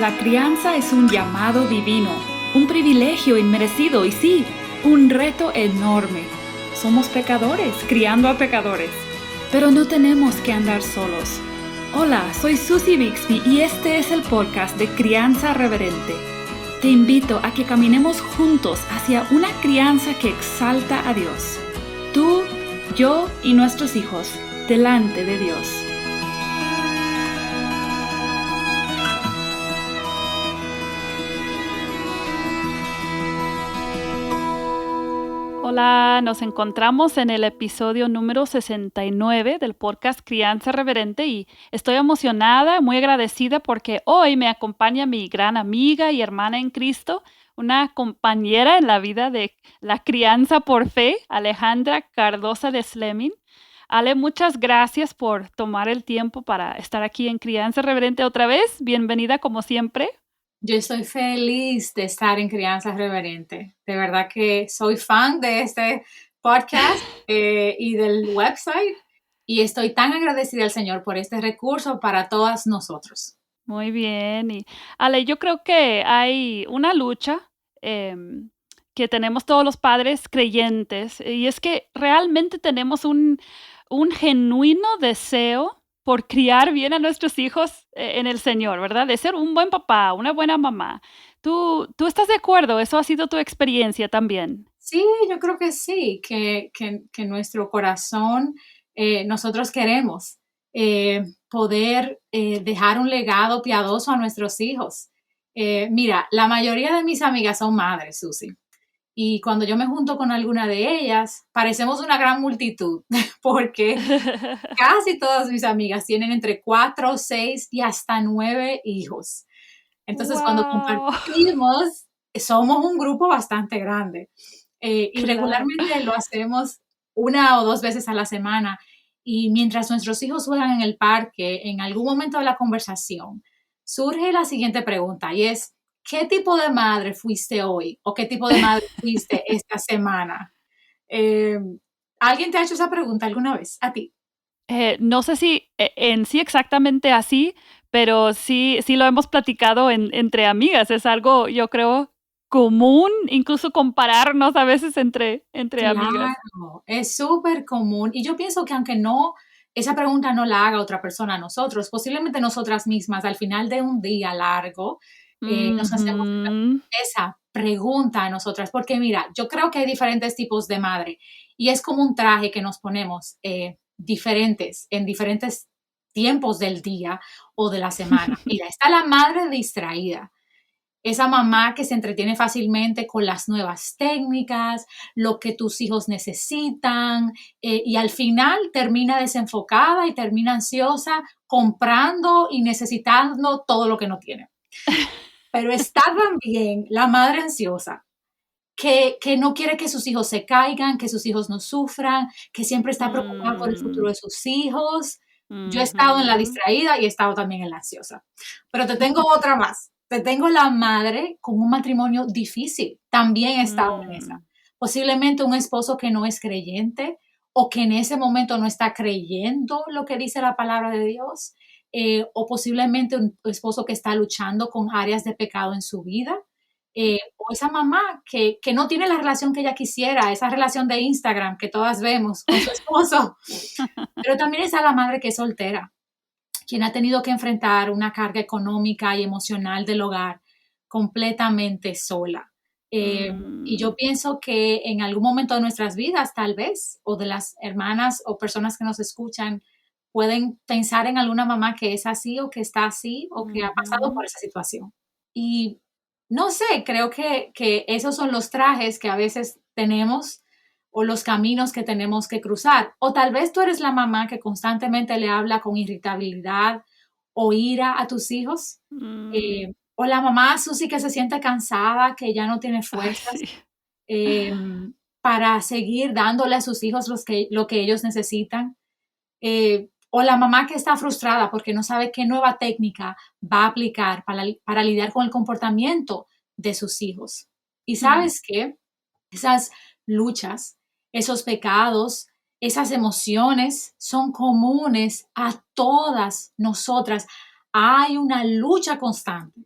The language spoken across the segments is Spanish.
La crianza es un llamado divino, un privilegio inmerecido y sí, un reto enorme. Somos pecadores, criando a pecadores, pero no tenemos que andar solos. Hola, soy Susie Bixby y este es el podcast de Crianza Reverente. Te invito a que caminemos juntos hacia una crianza que exalta a Dios. Tú, yo y nuestros hijos, delante de Dios. Hola, nos encontramos en el episodio número 69 del podcast Crianza Reverente y estoy emocionada, muy agradecida porque hoy me acompaña mi gran amiga y hermana en Cristo, una compañera en la vida de la crianza por fe, Alejandra Cardosa de Slemin. Ale, muchas gracias por tomar el tiempo para estar aquí en Crianza Reverente otra vez. Bienvenida como siempre. Yo estoy feliz de estar en Crianza Reverente. De verdad que soy fan de este podcast y del website y estoy tan agradecida al Señor por este recurso para todas nosotros. Muy bien. Y Ale, yo creo que hay una lucha que tenemos todos los padres creyentes y es que realmente tenemos un genuino deseo por criar bien a nuestros hijos en el Señor, ¿verdad? De ser un buen papá, una buena mamá. ¿Tú estás de acuerdo? ¿Eso ha sido tu experiencia también? Sí, yo creo que sí, que nuestro corazón, nosotros queremos poder dejar un legado piadoso a nuestros hijos. Mira, la mayoría de mis amigas son madres, Susi. Y cuando yo me junto con alguna de ellas, parecemos una gran multitud, porque casi todas mis amigas tienen entre 4, 6 y hasta 9 hijos. Entonces, cuando Wow. compartimos, somos un grupo bastante grande. Y Claro. regularmente lo hacemos 1 o 2 veces a la semana. Y mientras nuestros hijos juegan en el parque, en algún momento de la conversación, surge la siguiente pregunta y es, ¿qué tipo de madre fuiste hoy? ¿O qué tipo de madre fuiste esta semana? Eh, ¿Alguien te ha hecho esa pregunta alguna vez? ¿A ti? No sé si en sí exactamente así, pero sí lo hemos platicado entre amigas. Es algo, yo creo, común, incluso compararnos a veces entre amigas. Claro, es súper común. Y yo pienso que aunque no, esa pregunta no la haga otra persona a nosotros, posiblemente nosotras mismas al final de un día largo nos hacemos Ujú. esa pregunta a nosotras, porque mira, yo creo que hay diferentes tipos de madre y es como un traje que nos ponemos diferentes en diferentes tiempos del día o de la semana. Mira, está la madre distraída, esa mamá que se entretiene fácilmente con las nuevas técnicas, lo que tus hijos necesitan, y al final termina desenfocada y termina ansiosa comprando y necesitando todo lo que no tiene. Pero está también la madre ansiosa, que no quiere que sus hijos se caigan, que sus hijos no sufran, que siempre está preocupada por el futuro Mm, de sus hijos. Yo he estado en la ujú. distraída y he estado también en la ansiosa. Pero te tengo otra más. Te tengo la madre con un matrimonio difícil. También he estado en esa. Mm, Posiblemente un esposo que no es creyente o que en ese momento no está creyendo lo que dice la palabra de Dios. O posiblemente un esposo que está luchando con áreas de pecado en su vida, o esa mamá que no tiene la relación que ella quisiera, esa relación de Instagram que todas vemos con su esposo, pero también está la madre que es soltera, quien ha tenido que enfrentar una carga económica y emocional del hogar completamente sola. Y mm. yo pienso que en algún momento de nuestras vidas, tal vez, o de las hermanas o personas que nos escuchan, pueden pensar en alguna mamá que es así o que está así o que ha pasado por Ujú. esa situación. Y no sé, creo que esos son los trajes que a veces tenemos o los caminos que tenemos que cruzar. O tal vez tú eres la mamá que constantemente le habla con irritabilidad o ira a tus hijos. Mm. O la mamá Susi que se siente cansada, que ya no tiene Ay, fuerzas sí. para seguir dándole a sus hijos lo que ellos necesitan. O la mamá que está frustrada porque no sabe qué nueva técnica va a aplicar para lidiar con el comportamiento de sus hijos. Y Mm. sabes qué, esas luchas, esos pecados, esas emociones son comunes a todas nosotras. Hay una lucha constante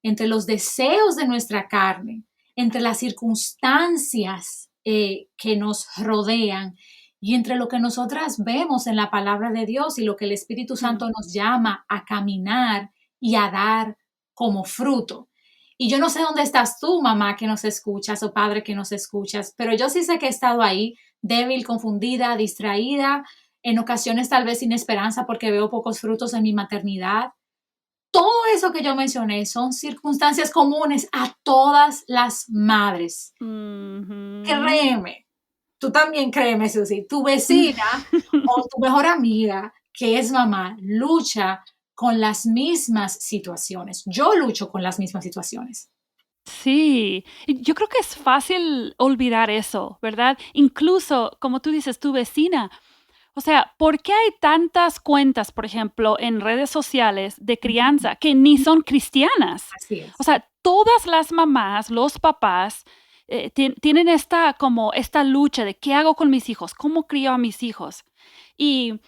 entre los deseos de nuestra carne, entre las circunstancias que nos rodean y entre lo que nosotras vemos en la palabra de Dios y lo que el Espíritu Santo nos llama a caminar y a dar como fruto. Y yo no sé dónde estás tú, mamá, que nos escuchas, o padre que nos escuchas, pero yo sí sé que he estado ahí, débil, confundida, distraída, en ocasiones tal vez sin esperanza porque veo pocos frutos en mi maternidad. Todo eso que yo mencioné son circunstancias comunes a todas las madres. Créeme, tú también créeme, Susi, tu vecina o tu mejor amiga que es mamá lucha con las mismas situaciones. Yo lucho con las mismas situaciones. Sí, y yo creo que es fácil olvidar eso, ¿verdad? Incluso, como tú dices, tu vecina. O sea, ¿por qué hay tantas cuentas, por ejemplo, en redes sociales de crianza que ni son cristianas? Así es. O sea, todas las mamás, los papás, tienen esta lucha de qué hago con mis hijos, cómo crío a mis hijos. Y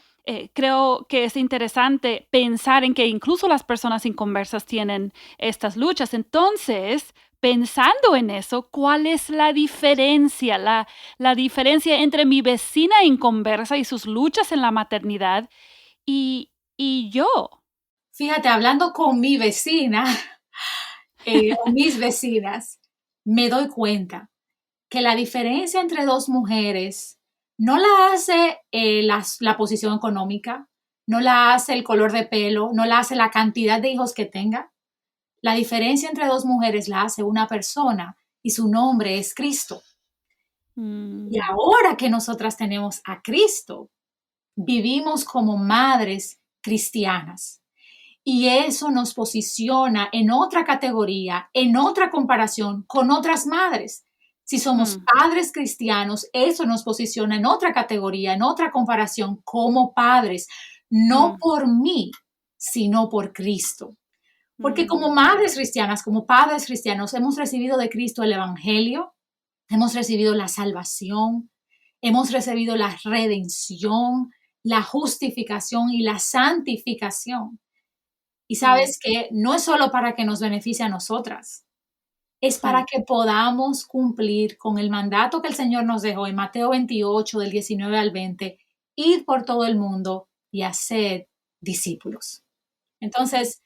creo que es interesante pensar en que incluso las personas inconversas tienen estas luchas. Entonces, pensando en eso, ¿cuál es la diferencia? La diferencia entre mi vecina inconversa y sus luchas en la maternidad y yo. Fíjate, hablando con mi vecina o mis vecinas, me doy cuenta que la diferencia entre dos mujeres no la hace la posición económica, no la hace el color de pelo, no la hace la cantidad de hijos que tenga. La diferencia entre dos mujeres la hace una persona y su nombre es Cristo. Y ahora que nosotras tenemos a Cristo, vivimos como madres cristianas. Y eso nos posiciona en otra categoría, en otra comparación con otras madres. Si somos padres cristianos, eso nos posiciona en otra categoría, en otra comparación como padres, no por mí, sino por Cristo. Porque como madres cristianas, como padres cristianos, hemos recibido de Cristo el Evangelio, hemos recibido la salvación, hemos recibido la redención, la justificación y la santificación. Y sabes que no es solo para que nos beneficie a nosotras, es para que podamos cumplir con el mandato que el Señor nos dejó en Mateo 28, del 19 al 20, ir por todo el mundo y hacer discípulos. Entonces,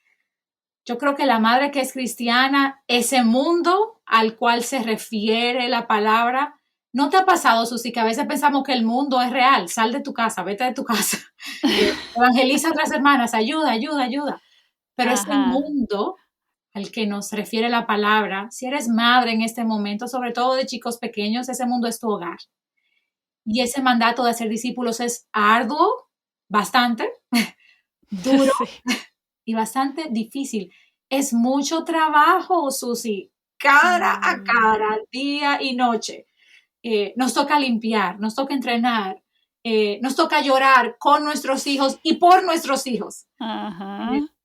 yo creo que la madre que es cristiana, ese mundo al cual se refiere la palabra, ¿no te ha pasado, Susi, que a veces pensamos que el mundo es real? Sal de tu casa, vete de tu casa, evangeliza a otras hermanas, ayuda, ayuda, ayuda. Pero ese mundo al que nos refiere la palabra, si eres madre en este momento, sobre todo de chicos pequeños, ese mundo es tu hogar. Y ese mandato de hacer discípulos es arduo, bastante, duro y bastante difícil. Es mucho trabajo, Susi, cara a cara, día y noche. Nos toca limpiar, nos toca entrenar, nos toca llorar con nuestros hijos y por nuestros hijos.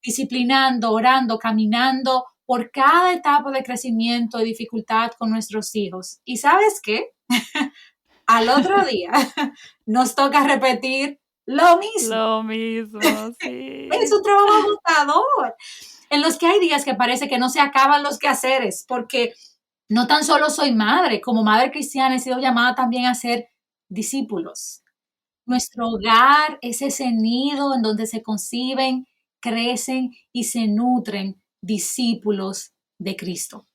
Disciplinando, orando, caminando por cada etapa de crecimiento y dificultad con nuestros hijos. ¿Y sabes qué? Al otro día nos toca repetir lo mismo. Lo mismo, sí. Es un trabajo agotador, en los que hay días que parece que no se acaban los quehaceres, porque no tan solo soy madre, como madre cristiana he sido llamada también a ser discípulos. Nuestro hogar es ese nido en donde se conciben, crecen y se nutren discípulos de Cristo.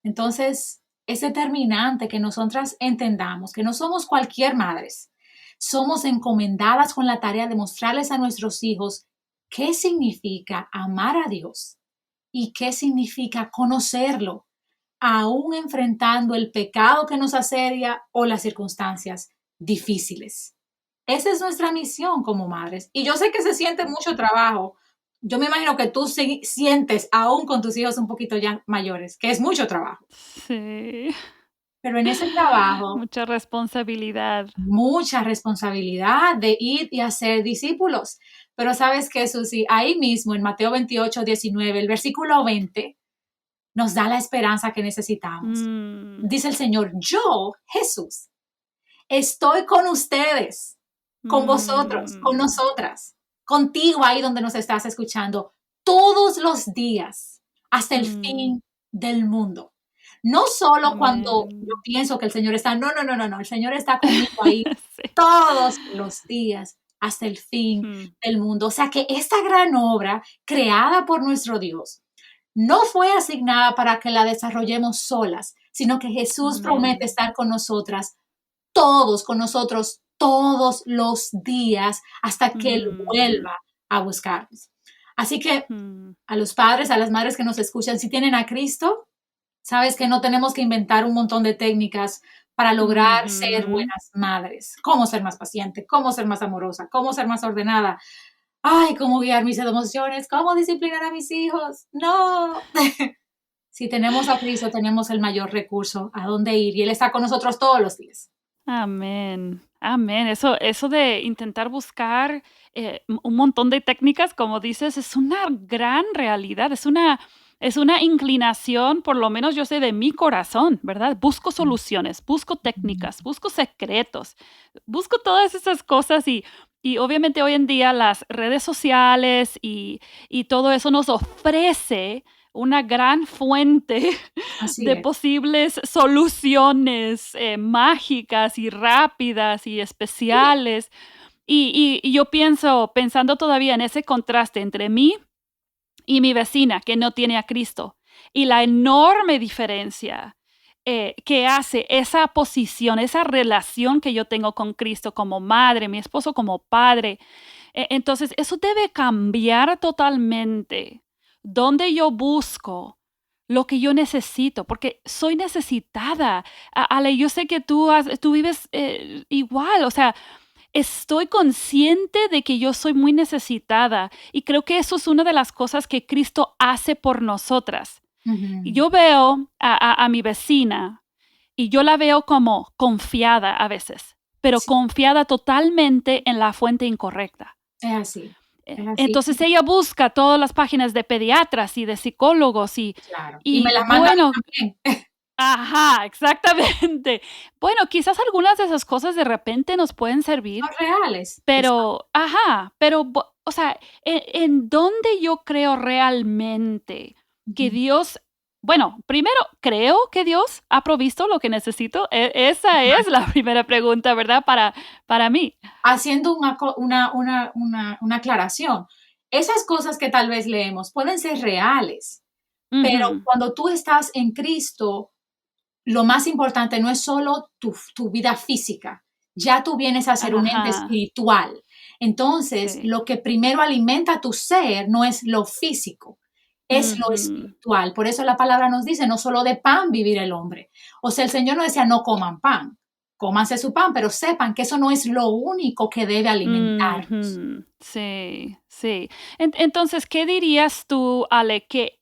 Entonces, es determinante que nosotras entendamos que no somos cualquier madres. Somos encomendadas con la tarea de mostrarles a nuestros hijos qué significa amar a Dios y qué significa conocerlo, aún enfrentando el pecado que nos asedia o las circunstancias difíciles. Esa es nuestra misión como madres. Y yo sé que se siente mucho trabajo. Yo me imagino que tú sientes, aún con tus hijos un poquito ya mayores, que es mucho trabajo. Sí. Pero en ese trabajo, mucha responsabilidad de ir y hacer discípulos. Pero ¿sabes qué, Susi? Ahí mismo, en Mateo 28, 19, el versículo 20, nos da la esperanza que necesitamos. Dice el Señor, yo, Jesús, estoy con ustedes, con vosotros, con nosotras, contigo ahí donde nos estás escuchando, todos los días, hasta el Mm, fin del mundo. No solo cuando yo amén. pienso que el Señor está, no, no, no, no, no, el Señor está conmigo ahí Sí. todos los días hasta el fin Mm, del mundo. O sea que esta gran obra creada por nuestro Dios no fue asignada para que la desarrollemos solas, sino que Jesús promete amén. estar con nosotras todos, con nosotros todos los días hasta que Él Mm, vuelva a buscarnos. Así que mm, a los padres, a las madres que nos escuchan, si tienen a Cristo, sabes que no tenemos que inventar un montón de técnicas para lograr ser ujú. buenas madres. Cómo ser más paciente, cómo ser más amorosa, cómo ser más ordenada. Ay, cómo guiar mis emociones, cómo disciplinar a mis hijos. No. Si tenemos a Cristo, tenemos el mayor recurso a dónde ir y Él está con nosotros todos los días. Amén, amén. Eso de intentar buscar, un montón de técnicas, como dices, es una gran realidad, es una inclinación, por lo menos yo sé de mi corazón, ¿verdad? Busco soluciones, busco técnicas, busco secretos, busco todas esas cosas y obviamente hoy en día las redes sociales y todo eso nos ofrece una gran fuente Así de es. posibles soluciones, mágicas y rápidas y especiales. Y yo pensando todavía en ese contraste entre mí y mi vecina que no tiene a Cristo, y la enorme diferencia, que hace esa posición, esa relación que yo tengo con Cristo como madre, mi esposo como padre. Entonces, eso debe cambiar totalmente. Donde yo busco lo que yo necesito, porque soy necesitada. Ale, yo sé que tú vives igual, o sea, estoy consciente de que yo soy muy necesitada y creo que eso es una de las cosas que Cristo hace por nosotras. Y Ujú. yo veo a mi vecina y yo la veo como confiada a veces, pero Sí, confiada totalmente en la fuente incorrecta. es así, es así. Entonces ella busca todas las páginas de pediatras y de psicólogos Claro. Y me y las manda a bueno, mí también. ajá, exactamente. Bueno, quizás algunas de esas cosas de repente nos pueden Son servir, reales. pero, ajá, pero, o sea, ¿en dónde yo creo realmente que Ujú. Dios, bueno, primero, creo que Dios ha provisto lo que necesito? Esa es la primera pregunta, ¿verdad? Para mí. Haciendo una aclaración. Esas cosas que tal vez leemos pueden ser reales, pero Ujú, cuando tú estás en Cristo, lo más importante no es solo tu vida física, ya tú vienes a ser un ente ajá, espiritual. Entonces, sí. lo que primero alimenta tu ser no es lo físico, es lo Ujú, espiritual. Por eso la palabra nos dice, no solo de pan vivir el hombre. O sea, el Señor no decía, no coman pan, cómanse su pan, pero sepan que eso no es lo único que debe alimentarnos. ujú, sí, sí. Entonces, ¿qué dirías tú, Ale, que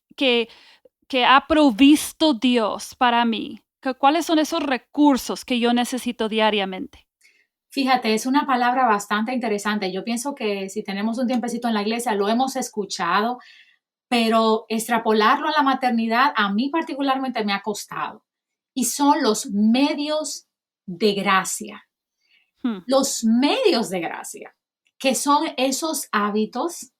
ha provisto Dios para mí? ¿Cuáles son esos recursos que yo necesito diariamente? Fíjate, es una palabra bastante interesante. Yo pienso que si tenemos un tiempecito en la iglesia, lo hemos escuchado, pero extrapolarlo a la maternidad a mí particularmente me ha costado. Y son los medios de gracia. Hmm, Los medios de gracia, que son esos hábitos,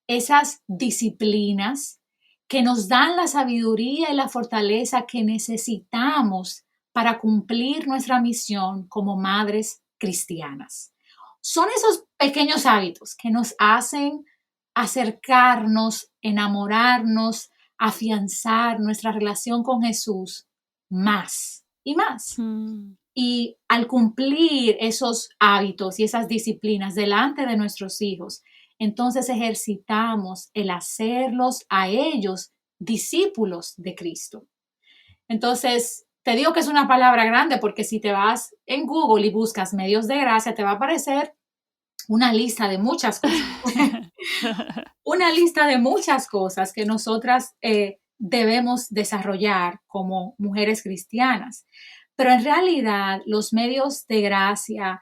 esas disciplinas que nos dan la sabiduría y la fortaleza que necesitamos para cumplir nuestra misión como madres cristianas. Son esos pequeños hábitos que nos hacen acercarnos, enamorarnos, afianzar nuestra relación con Jesús más y más. mm, Y al cumplir esos hábitos y esas disciplinas delante de nuestros hijos, entonces ejercitamos el hacerlos a ellos discípulos de Cristo. Entonces, te digo que es una palabra grande porque si te vas en Google y buscas medios de gracia, te va a aparecer una lista de muchas cosas. Una lista de muchas cosas que nosotras debemos desarrollar como mujeres cristianas. Pero en realidad los medios de gracia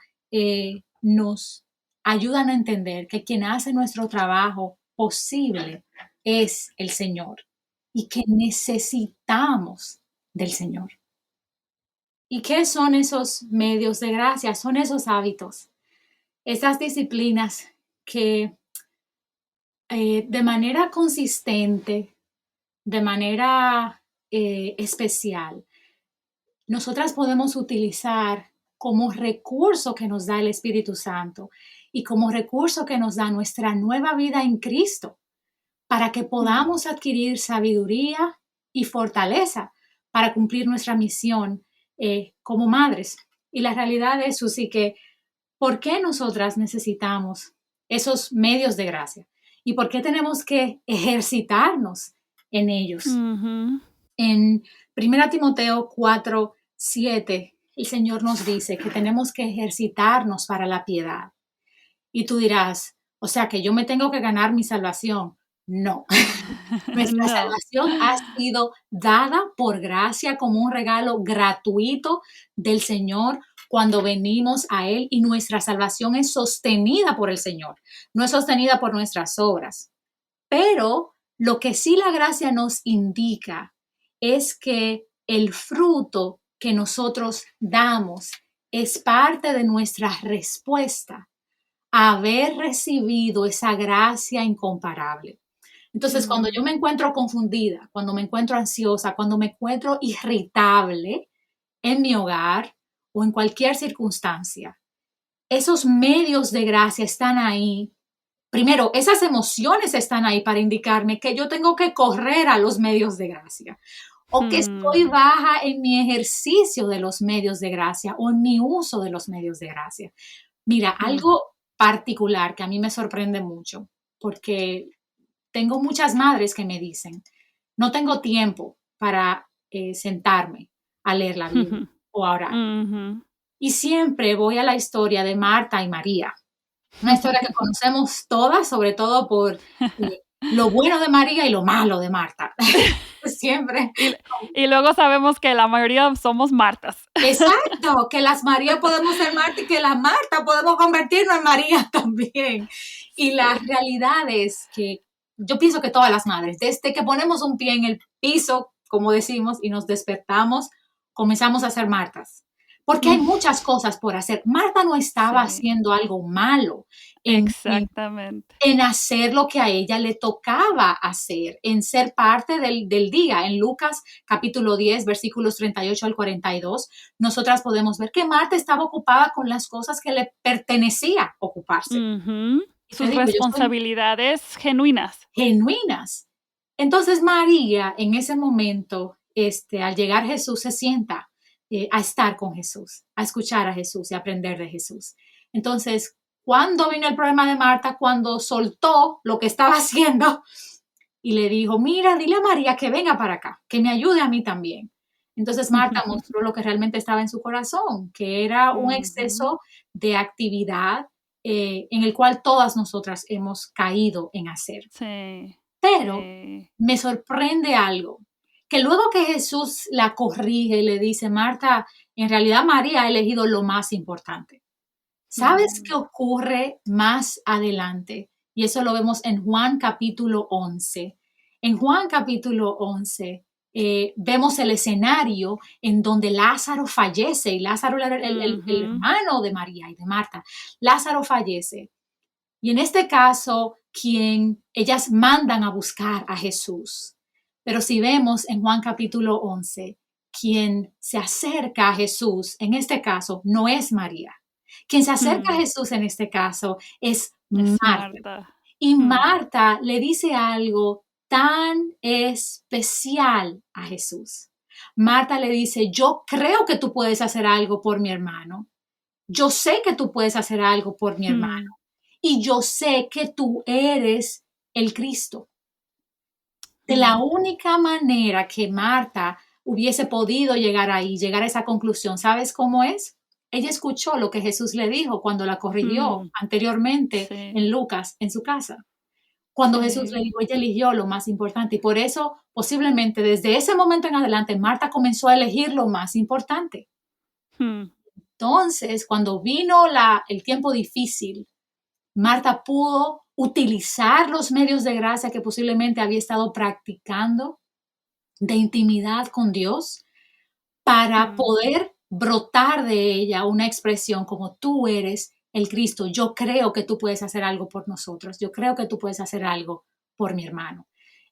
nos ayudan a entender que quien hace nuestro trabajo posible es el Señor y que necesitamos del Señor. ¿Y qué son esos medios de gracia? Son esos hábitos, esas disciplinas que de manera consistente de manera especial, nosotras podemos utilizar como recurso que nos da el Espíritu Santo y como recurso que nos da nuestra nueva vida en Cristo para que podamos adquirir sabiduría y fortaleza para cumplir nuestra misión como madres. Y la realidad es, Susi, que ¿por qué nosotras necesitamos esos medios de gracia? ¿Y por qué tenemos que ejercitarnos en ellos? Ujú. En 1 Timoteo 4:7, el Señor nos dice que tenemos que ejercitarnos para la piedad. Y tú dirás, o sea que yo me tengo que ganar mi salvación. No, nuestra No. salvación ha sido dada por gracia como un regalo gratuito del Señor cuando venimos a Él, y nuestra salvación es sostenida por el Señor, no es sostenida por nuestras obras. Pero lo que sí la gracia nos indica es que el fruto que nosotros damos es parte de nuestra respuesta a haber recibido esa gracia incomparable. Entonces, cuando yo me encuentro confundida, cuando me encuentro ansiosa, cuando me encuentro irritable en mi hogar o en cualquier circunstancia, esos medios de gracia están ahí. Primero, esas emociones están ahí para indicarme que yo tengo que correr a los medios de gracia o que estoy baja en mi ejercicio de los medios de gracia o en mi uso de los medios de gracia. Mira, algo particular que a mí me sorprende mucho, porque tengo muchas madres que me dicen, no tengo tiempo para sentarme a leer la Biblia o a orar. Ujú. Y siempre voy a la historia de Marta y María, una historia que conocemos todas, sobre todo por lo bueno de María y lo malo de Marta. Siempre. Y y luego sabemos que la mayoría somos Martas. Exacto, que las María podemos ser Marta y que las Marta podemos convertirnos en María también. Y la Sí. realidad es que yo pienso que todas las madres, desde que ponemos un pie en el piso, como decimos, y nos despertamos, comenzamos a ser Martas. Porque hay muchas cosas por hacer. Marta no estaba Sí, haciendo algo malo exactamente. en hacer lo que a ella le tocaba hacer, en ser parte del día. En Lucas capítulo 10, versículos 38 al 42, nosotras podemos ver que Marta estaba ocupada con las cosas que le pertenecía ocuparse. Ujú. Y te Sus digo, yo soy responsabilidades genuinas. genuinas. Entonces María en ese momento, al llegar Jesús, se sienta a estar con Jesús, a escuchar a Jesús y aprender de Jesús. Entonces, ¿cuándo vino el problema de Marta? Cuando soltó lo que estaba haciendo y le dijo, mira, dile a María que venga para acá, que me ayude a mí también. Entonces Marta mostró lo que realmente estaba en su corazón, que era un Ujú. exceso de actividad en el cual todas nosotras hemos caído en hacer. Sí, Pero sí. me sorprende algo, que luego que Jesús la corrige y le dice, Marta, en realidad María ha elegido lo más importante. ¿Sabes qué Mm. ocurre más adelante? Y eso lo vemos en Juan capítulo 11. En Juan capítulo 11 vemos el escenario en donde Lázaro fallece, y Lázaro era el Ujú. hermano de María y de Marta. Lázaro fallece. Y en este caso, quien ellas mandan a buscar a Jesús. Pero si vemos en Juan capítulo 11, quien se acerca a Jesús, en este caso, no es María. Quien se acerca a Mm. Jesús en este caso es Es Marta. Marta. Y Mm. Marta le dice algo tan especial a Jesús. Marta le dice, yo creo que tú puedes hacer algo por mi hermano. Yo sé que tú puedes hacer algo por mi hermano. Mm. Y yo sé que tú eres el Cristo. De la Mm. única manera que Marta hubiese podido llegar ahí, llegar a esa conclusión, ¿sabes cómo es? Ella escuchó lo que Jesús le dijo cuando la corrigió Mm. anteriormente Sí, en Lucas, en su casa. Cuando Jesús le sí. dijo, ella eligió lo más importante y por eso posiblemente desde ese momento en adelante Marta comenzó a elegir lo más importante. Mm. Entonces, cuando vino el tiempo difícil, Marta pudo utilizar los medios de gracia que posiblemente había estado practicando de intimidad con Dios para Mm. poder brotar de ella una expresión como tú eres el Cristo. Yo creo que tú puedes hacer algo por nosotros. Yo creo que tú puedes hacer algo por mi hermano.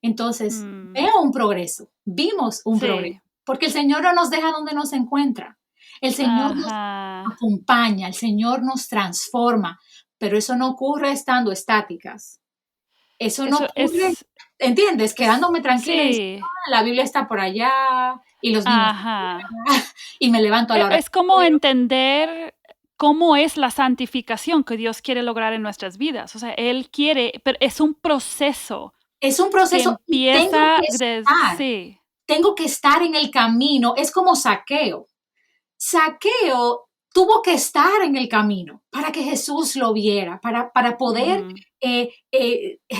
Entonces, Mm, veo un progreso, vimos un progreso, sí. porque el Señor no nos deja donde nos encuentra. El Señor nos Ajá. acompaña, el Señor nos transforma, pero eso no ocurre estando estáticas. Eso no Eso ocurre, ¿entiendes? Quedándome tranquila y diciendo, sí. la Biblia está por allá y los niños Ajá. y me levanto a la hora Es que como quiero. entender cómo es la santificación que Dios quiere lograr en nuestras vidas. O sea, Él quiere, pero es un proceso Es un que proceso y empieza de sí. tengo que estar en el camino. Es como Zaqueo. Zaqueo tuvo que estar en el camino para que Jesús lo viera, para poder Ujú,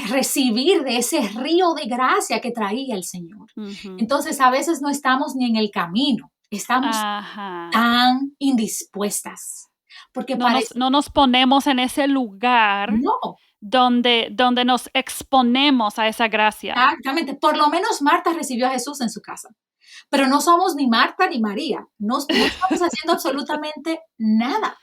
recibir de ese río de gracia que traía el Señor. ujú. Entonces, a veces no estamos ni en el camino, estamos Ajá. tan indispuestas, porque parece, No nos ponemos en ese lugar no, donde nos exponemos a esa gracia. exactamente, por lo menos Marta recibió a Jesús en su casa. Pero no somos ni Marta ni María, no estamos haciendo absolutamente nada.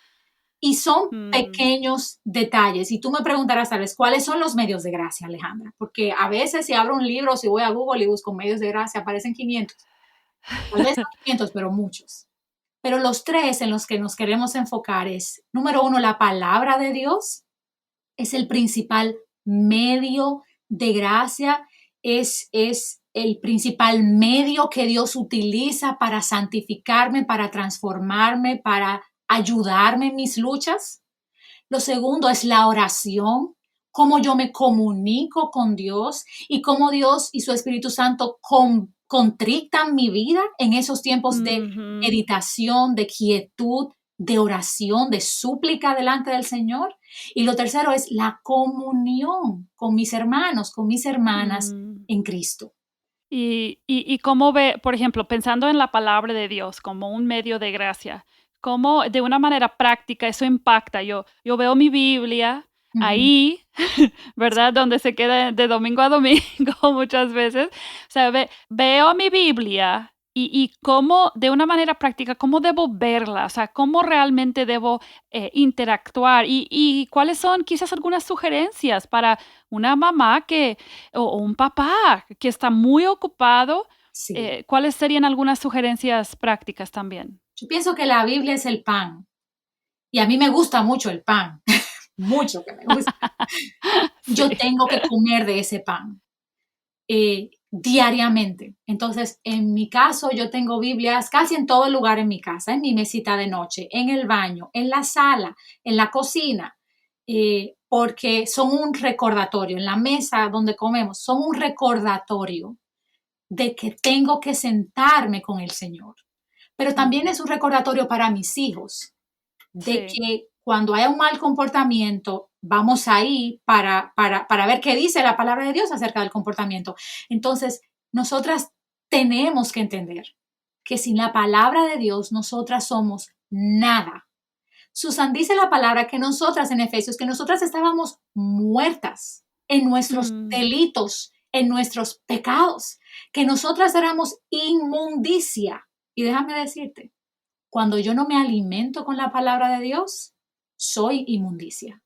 Y son Mm. pequeños detalles. Y tú me preguntarás, tal vez, ¿cuáles son los medios de gracia, Alejandra? Porque a veces si abro un libro, si voy a Google y busco medios de gracia, aparecen 500. Tal vez no 500, pero muchos. Pero los tres en los que nos queremos enfocar es, número uno, la palabra de Dios es el principal medio de gracia, es el principal medio que Dios utiliza para santificarme, para transformarme, para ayudarme en mis luchas. Lo segundo es la oración, cómo yo me comunico con Dios y cómo Dios y su Espíritu Santo contrictan mi vida en esos tiempos de Ujú. meditación, de quietud, de oración, de súplica delante del Señor. Y lo tercero es la comunión con mis hermanos, con mis hermanas Mm. en Cristo. Y cómo ve, por ejemplo, pensando en la palabra de Dios como un medio de gracia, cómo de una manera práctica eso impacta. Yo veo mi Biblia Ujú. ahí, ¿verdad? Donde se queda de domingo a domingo muchas veces. O sea, veo mi Biblia y cómo, de una manera práctica, cómo debo verla, o sea, cómo realmente debo interactuar y cuáles son quizás algunas sugerencias para una mamá o un papá que está muy ocupado. Sí. ¿Cuáles serían algunas sugerencias prácticas también? Yo pienso que la Biblia es el pan y a mí me gusta mucho el pan, mucho que me gusta. Sí. Yo tengo que comer de ese pan diariamente. Entonces, en mi caso, yo tengo Biblias casi en todo lugar en mi casa, en mi mesita de noche, en el baño, en la sala, en la cocina, porque son un recordatorio, en la mesa donde comemos, son un recordatorio de que tengo que sentarme con el Señor. Pero también Ujú. es un recordatorio para mis hijos, de Sí. que cuando haya un mal comportamiento, vamos ahí para ver qué dice la palabra de Dios acerca del comportamiento. Entonces, nosotras tenemos que entender que sin la palabra de Dios, nosotras somos nada. Susan dice la palabra que nosotras en Efesios, que nosotras estábamos muertas en nuestros Mm, delitos, en nuestros pecados, que nosotras éramos inmundicia. Y déjame decirte, cuando yo no me alimento con la palabra de Dios, soy inmundicia.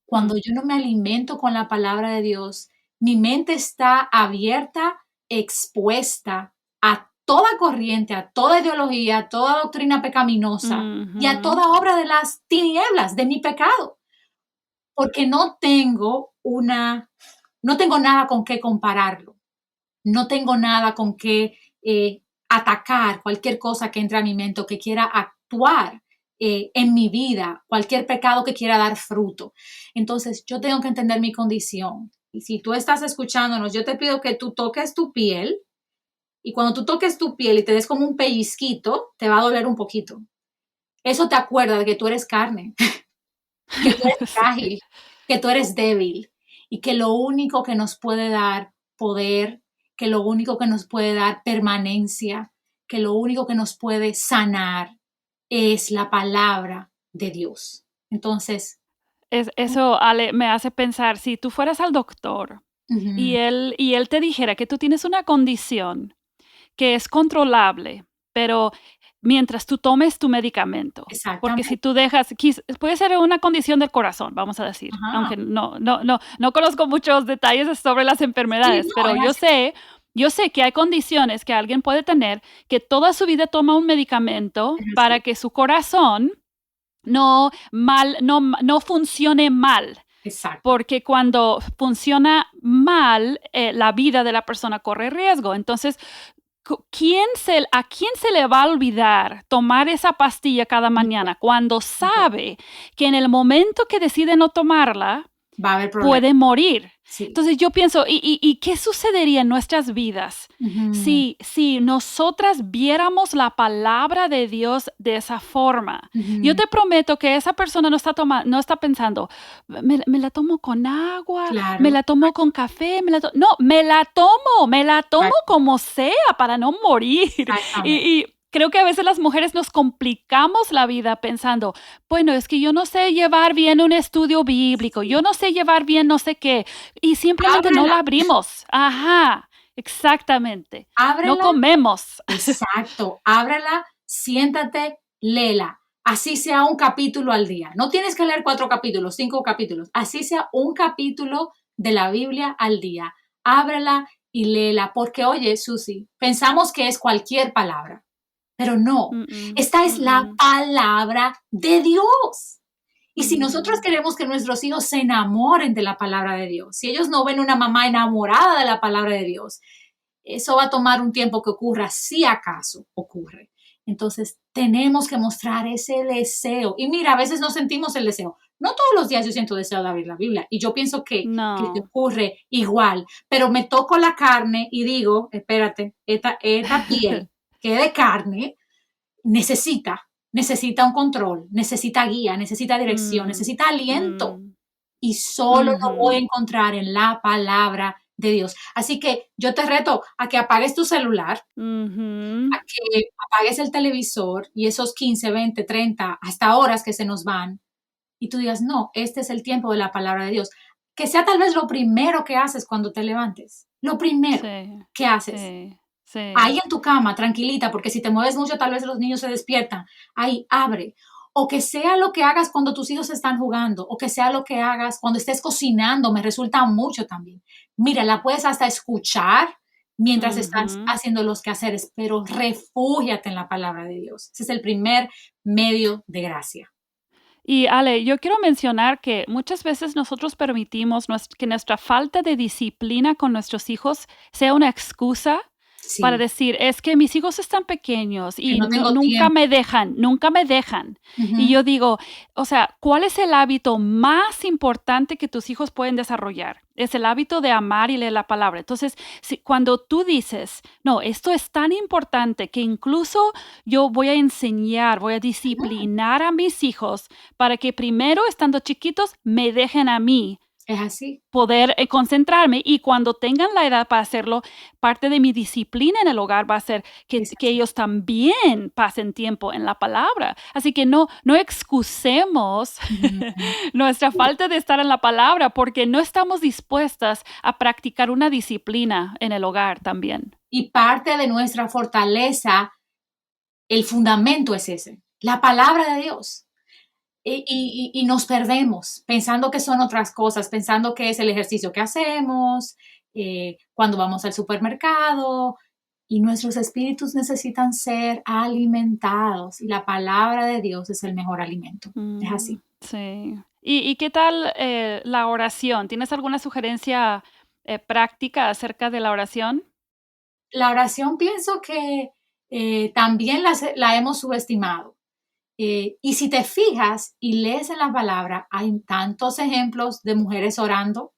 Cuando mm, yo no me alimento con la palabra de Dios, mi mente está abierta, expuesta a toda corriente, a toda ideología, a toda doctrina pecaminosa y a ujú. toda obra de las tinieblas, de mi pecado, porque no tengo nada con qué compararlo, no tengo nada con qué atacar cualquier cosa que entre a mi mente o que quiera actuar en mi vida, cualquier pecado que quiera dar fruto. Entonces, yo tengo que entender mi condición. Y si tú estás escuchándonos, yo te pido que tú toques tu piel y cuando tú toques tu piel y te des como un pellizquito, te va a doler un poquito. Eso te acuerda de que tú eres carne, que tú eres Sí. frágil, que tú eres débil y que lo único que nos puede dar poder, que lo único que nos puede dar permanencia, que lo único que nos puede sanar es la palabra de Dios. Entonces, Eso, Ale, me hace pensar, si tú fueras al doctor ujú, y él te dijera que tú tienes una condición que es controlable, pero mientras tú tomes tu medicamento. Porque si Exactamente. tú dejas, puede ser una condición del corazón, vamos a decir, Ajá. aunque no conozco muchos detalles sobre las Sí, enfermedades, no, pero es así. yo sé que hay condiciones que alguien puede tener que toda su vida toma un medicamento Es para así. que su corazón no funcione mal. Exacto. Porque cuando funciona mal, la vida de la persona corre riesgo. Entonces, ¿a quién se le va a olvidar tomar esa pastilla cada mañana cuando Ninguna. sabe que en el momento que decide no tomarla, Va a haber problemas. puede morir? Sí. Entonces yo pienso, ¿y qué sucedería en nuestras vidas Ujú, si nosotras viéramos la palabra de Dios de esa forma? Yo ujú. te prometo que esa persona no está pensando, me la tomo con agua, me Claro, la tomo con café, no, me la tomo exacto, como sea para no morir. exactamente. Y creo que a veces las mujeres nos complicamos la vida pensando, bueno, es que yo no sé llevar bien un estudio bíblico, Sí. yo no sé llevar bien no sé qué, y simplemente no Ábrela, la abrimos. Ajá, exactamente. No ábrela, comemos. exacto, ábrela, siéntate, léela. Así sea un capítulo al día. No tienes que leer 4 capítulos, 5 capítulos. Así sea un capítulo de la Biblia al día. Ábrela y léela, porque oye, Susi, pensamos que es cualquier palabra, pero no. Mm-mm, Esta es la mm-mm, palabra de Dios. Y si nosotros mm, queremos que nuestros hijos se enamoren de la palabra de Dios, si ellos no ven una mamá enamorada de la palabra de Dios, eso va a tomar un tiempo que ocurra, si acaso ocurre. Entonces, tenemos que mostrar ese deseo. Y mira, a veces no sentimos el deseo. No todos los días yo siento deseo de abrir la Biblia. Y yo pienso que te no. ocurre igual. Pero me toco la carne y digo, espérate, esta piel que es de carne necesita un control, necesita guía, necesita dirección, Mm, necesita aliento mm, y solo lo voy a ujú, encontrar en la palabra de Dios. Así que yo te reto a que apagues tu celular, ujú, a que apagues el televisor y esos 15, 20, 30, hasta horas que se nos van y tú digas, no, este es el tiempo de la palabra de Dios. Que sea tal vez lo primero que haces cuando te levantes, lo primero sí, que haces. sí, sí. Ahí en tu cama, tranquilita, porque si te mueves mucho, tal vez los niños se despiertan. Ahí, abre. O que sea lo que hagas cuando tus hijos están jugando, o que sea lo que hagas cuando estés cocinando, me resulta mucho también. Mira, la puedes hasta escuchar mientras estás Ujú. haciendo los quehaceres, pero refúgiate en la palabra de Dios. Ese es el primer medio de gracia. Y Ale, yo quiero mencionar que muchas veces nosotros permitimos que nuestra falta de disciplina con nuestros hijos sea una excusa para Sí, decir, es que mis hijos están pequeños que y no tengo nunca tiempo. me dejan, nunca me dejan. Y Ujú. yo digo, o sea, ¿cuál es el hábito más importante que tus hijos pueden desarrollar? Es el hábito de amar y leer la palabra. Entonces, cuando tú dices, no, esto es tan importante que incluso yo voy a enseñar, voy a disciplinar a mis hijos para que primero, estando chiquitos, me dejen a mí Es así. poder concentrarme y cuando tengan la edad para hacerlo, parte de mi disciplina en el hogar va a ser Es que así. ellos también pasen tiempo en la palabra. Así que no excusemos Ujú. nuestra falta de estar en la palabra porque no estamos dispuestas a practicar una disciplina en el hogar también. Y parte de nuestra fortaleza, el fundamento es ese, la palabra de Dios. Y nos perdemos pensando que son otras cosas, pensando que es el ejercicio que hacemos, cuando vamos al supermercado, y nuestros espíritus necesitan ser alimentados y la palabra de Dios es el mejor alimento. Es así. Sí. ¿Y qué tal la oración? ¿Tienes alguna sugerencia práctica acerca de la oración? La oración pienso que también la hemos subestimado. Y si te fijas y lees en la palabra, hay tantos ejemplos de mujeres orando,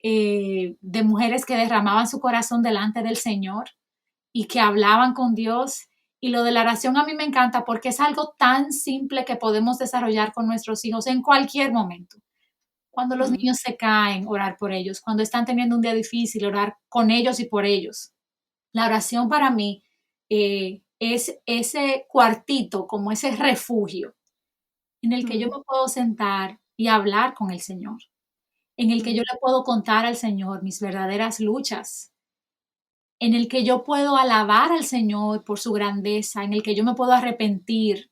de mujeres que derramaban su corazón delante del Señor y que hablaban con Dios. Y lo de la oración a mí me encanta porque es algo tan simple que podemos desarrollar con nuestros hijos en cualquier momento. Cuando los Mm, niños se caen, orar por ellos. Cuando están teniendo un día difícil, orar con ellos y por ellos. La oración para mí es ese cuartito, como ese refugio en el que yo mm, me puedo sentar y hablar con el Señor, en el que yo mm, le puedo contar al Señor mis verdaderas luchas, en el que yo puedo alabar al Señor por su grandeza, en el que yo me puedo arrepentir,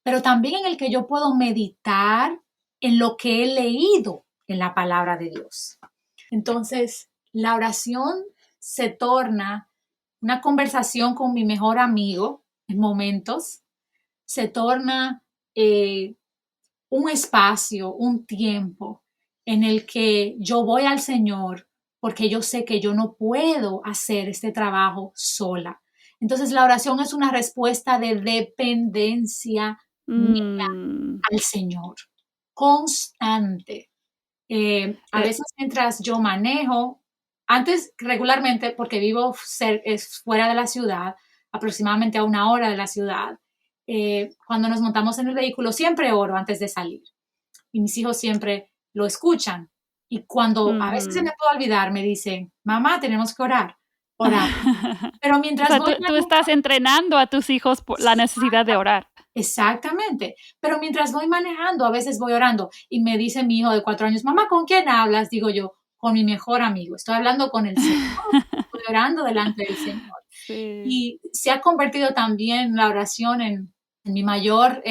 pero también en el que yo puedo meditar en lo que he leído en la palabra de Dios. Entonces, la oración se torna una conversación con mi mejor amigo en momentos, se torna un espacio, un tiempo en el que yo voy al Señor porque yo sé que yo no puedo hacer este trabajo sola. Entonces la oración es una respuesta de dependencia mía Mm, al Señor, constante. A eh, veces mientras yo manejo, antes regularmente, porque vivo fuera de la ciudad, aproximadamente a 1 hora de la ciudad, cuando nos montamos en el vehículo, siempre oro antes de salir. Y mis hijos siempre lo escuchan. Y cuando a veces se me ujú. puede olvidar, me dicen, mamá, tenemos que orar. Oramos. Pero O mientras sea, voy tú estás entrenando a tus hijos por la necesidad de orar. exactamente. Pero mientras voy manejando, a veces voy orando y me dice mi hijo de 4 años, mamá, ¿con quién hablas? Digo yo, con mi mejor amigo. Estoy hablando con el Señor, estoy orando delante del Señor. Sí. Y se ha convertido también la oración en mi mayor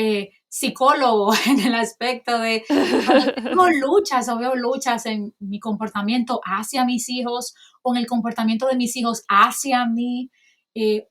psicólogo en el aspecto de cuando tengo luchas o veo luchas en mi comportamiento hacia mis hijos o en el comportamiento de mis hijos hacia mí,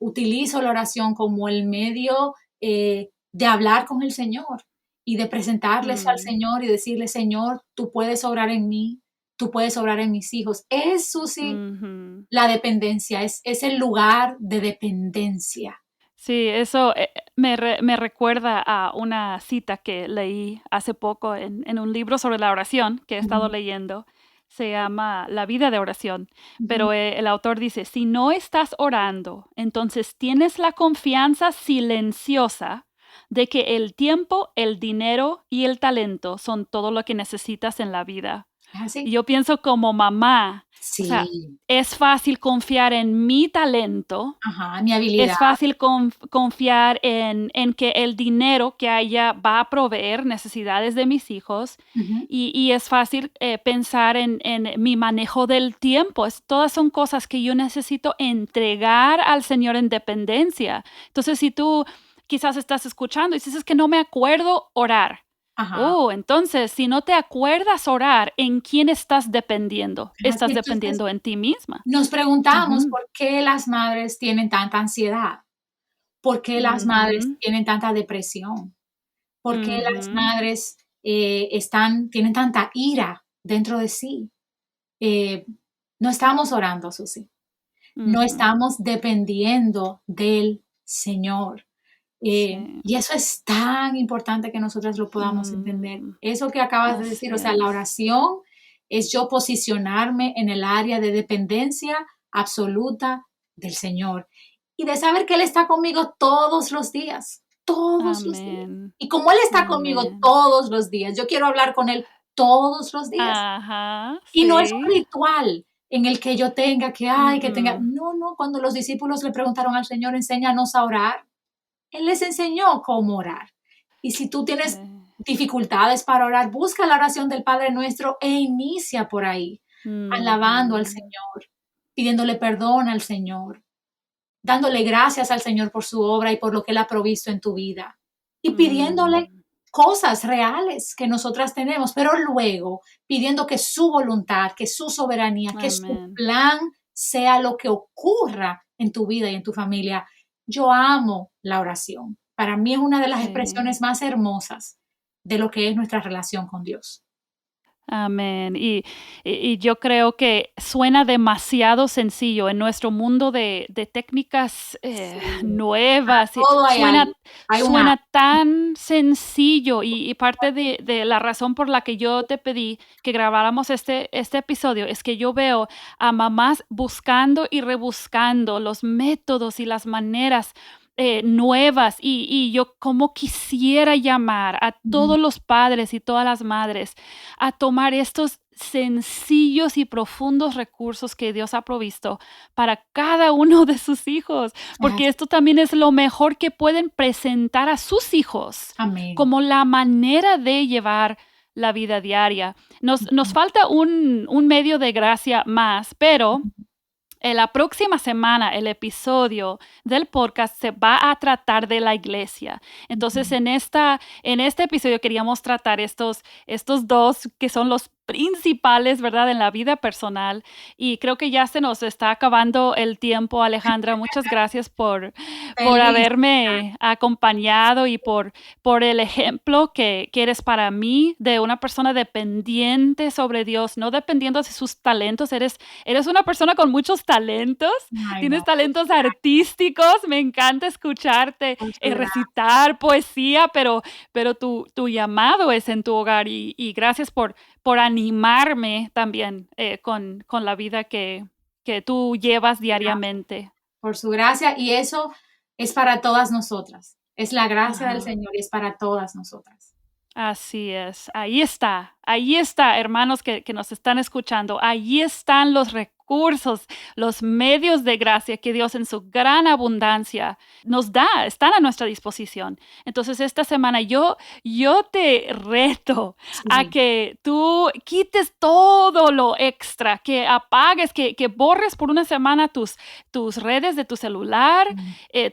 utilizo la oración como el medio de hablar con el Señor y de presentarles al Mm, Señor y decirle, Señor, tú puedes obrar en mí, tú puedes obrar en mis hijos. Eso sí, ujú. la dependencia es el lugar de dependencia. Sí, eso me recuerda a una cita que leí hace poco en un libro sobre la oración que he estado Ujú, leyendo. Se llama La vida de oración, ujú. pero el autor dice, si no estás orando, entonces tienes la confianza silenciosa de que el tiempo, el dinero y el talento son todo lo que necesitas en la vida. ¿Es Y así? yo pienso como mamá, o sea, Sí, es fácil confiar en mi talento, ajá, mi es habilidad. fácil confiar en que el dinero que haya va a proveer necesidades de mis hijos Ujú. y es fácil pensar en mi manejo del tiempo. Todas son cosas que yo necesito entregar al Señor en dependencia. Entonces, si tú quizás estás escuchando y dices, "Es que no me acuerdo orar". Ajá. Oh, entonces, si no te acuerdas orar, ¿en quién estás dependiendo? Así Estás entonces, dependiendo en ti misma. nos preguntamos Ujú, por qué las madres tienen tanta ansiedad, por qué las madres ujú, tienen tanta depresión, por qué las ujú. madres, tienen tanta ira dentro de sí. Eh, no estamos orando, Susi, no Ujú, estamos dependiendo del Señor. sí, Y eso es tan importante que nosotras lo podamos entender. mm, Eso que acabas de así decir, o sea, la es. oración es yo posicionarme en el área de dependencia absoluta del Señor y de saber que Él está conmigo todos los días, todos los días. Amén, Y como Él está conmigo amén. todos los días, yo quiero hablar con Él todos los días. Ajá, Y no es un sí, ritual en el que yo tenga que, ay, que tenga, mm, no, no, cuando los discípulos le preguntaron al Señor, enséñanos a orar, él les enseñó cómo orar. Y si tú sí, tienes dificultades para orar, busca la oración del Padre Nuestro e inicia por ahí, alabando al ujú, Señor, pidiéndole perdón al Señor, dándole gracias al Señor por su obra y por lo que Él ha provisto en tu vida. Y pidiéndole mm, cosas reales que nosotras tenemos, pero luego pidiendo que su voluntad, que su soberanía, que su amén, plan sea lo que ocurra en tu vida y en tu familia. Yo amo la oración. Para mí es una de las sí. expresiones más hermosas de lo que es nuestra relación con Dios. Amén. Y yo creo que suena demasiado sencillo en nuestro mundo de técnicas Sí, para nuevas. todo hay Suena, algo. Hay un suena tan sencillo y parte de la razón por la que yo te pedí que grabáramos este episodio es que yo veo a mamás buscando y rebuscando los métodos y las maneras nuevas y yo como quisiera llamar a Ujú. todos los padres y todas las madres a tomar estos sencillos y profundos recursos que Dios ha provisto para cada uno de sus hijos, porque Así. esto también es lo mejor que pueden presentar a sus hijos Amén. como la manera de llevar la vida diaria. Nos Ujú, falta un medio de gracia más, pero La próxima semana el episodio del podcast se va a tratar de la iglesia. Entonces, en este episodio queríamos tratar estos dos que son los principales, ¿verdad?, en la vida personal. Y creo que ya se nos está acabando el tiempo, Alejandra. Muchas gracias por haberme acompañado y por el ejemplo que eres para mí de una persona dependiente sobre Dios, no dependiendo de sus talentos. Eres una persona con muchos talentos. Tienes talentos artísticos. Me encanta escucharte recitar poesía, pero tu llamado es en tu hogar y gracias por animarme también con la vida que tú llevas diariamente. Por su gracia, y eso es para todas nosotras. Es la gracia del Señor y es para todas nosotras. Así es. Ahí está, hermanos que nos están escuchando. Ahí están los recursos, los medios de gracia que Dios en su gran abundancia nos da, están a nuestra disposición. Entonces, esta semana yo te reto a que tú quites todo lo extra, que apagues, que borres por una semana tus redes de tu celular,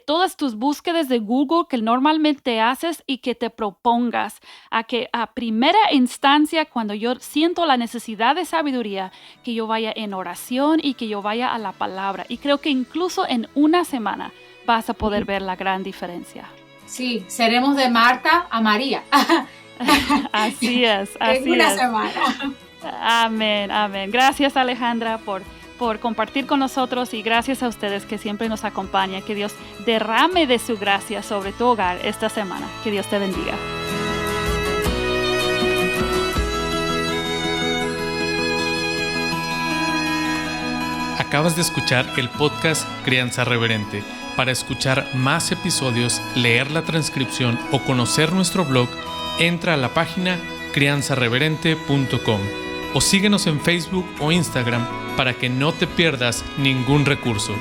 todas tus búsquedas de Google que normalmente haces y que te propongas a que a primera instancia, cuando yo siento la necesidad de sabiduría, que yo vaya en oración y que yo vaya a la palabra. Y creo que incluso en una semana vas a poder ver la gran diferencia. Sí, seremos de Marta a María. Así es. En una semana. Amén. Gracias, Alejandra, por compartir con nosotros y gracias a ustedes que siempre nos acompañan. Que Dios derrame de su gracia sobre tu hogar esta semana. Que Dios te bendiga. Acabas de escuchar el podcast Crianza Reverente. Para escuchar más episodios, leer la transcripción o conocer nuestro blog, entra a la página crianzareverente.com o síguenos en Facebook o Instagram para que no te pierdas ningún recurso.